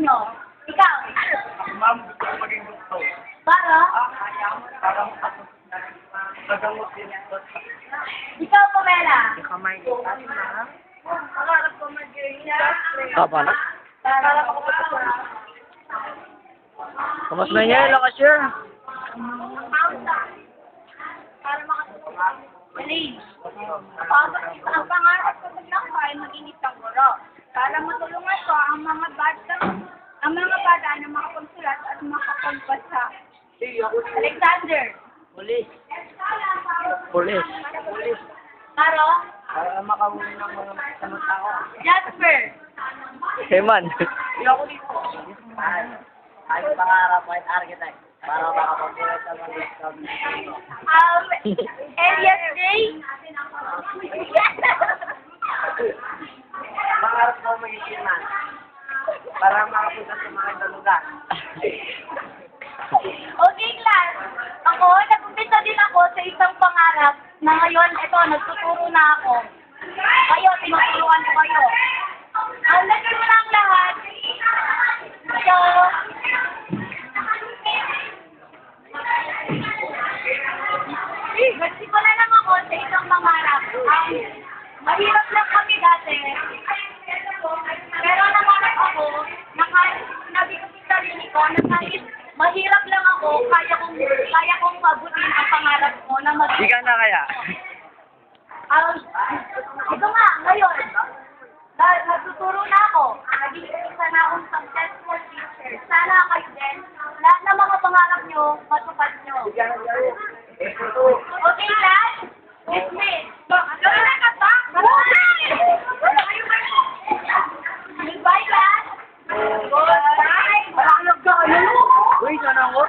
nyo? Ikaw? Ma'am, gusto ko maging doktor. Para? Para magamot din ito. Ikaw, Pamela? Kamay ko. Pangarap ko mag-journey. Kapanak? Pangarap ko mag-journey. Kamas na niya, lakas sir. Para makatulong. Please. Ang pangarap ko lang ay maging isang guro. Para matulungan ko ang mga bata na makapagsulat at makapagbasa. Alexander. Pulis. Pulis. Taro. Para makahuli ng mga tao. Jasper. Heman. Ay, pangarap ay architect. Para makapagsulat sa mga tao. Elias Ray. Pangarap ko maging chairman. Para makapunta sa mga ibang lugar. Okay, class. Ako, nag-umpisa din ako sa isang pangarap na ngayon, ito, nagtuturo na ako. Kayo, tinuturuan ko kayo. Ang lagyan mo lang lahat. So, nagsimula lang ako sa isang pangarap. Mahirap lang kami dati. Pero nangarap ako, sinabi ko sa sarili ko, na kahit mahirap lang ako, kaya kong mabutin ang pangarap ko na Di ka na kaya? Ito nga, ngayon, nagtuturo na ako. Naging isa na akong successful teacher. Sana kayo din, lahat ng mga pangarap nyo, matupad nyo. Okay, class? Dismiss. Gawin na ka ba? Goodbye, class. Goodbye. Parang nagkano. Uy, sana ako.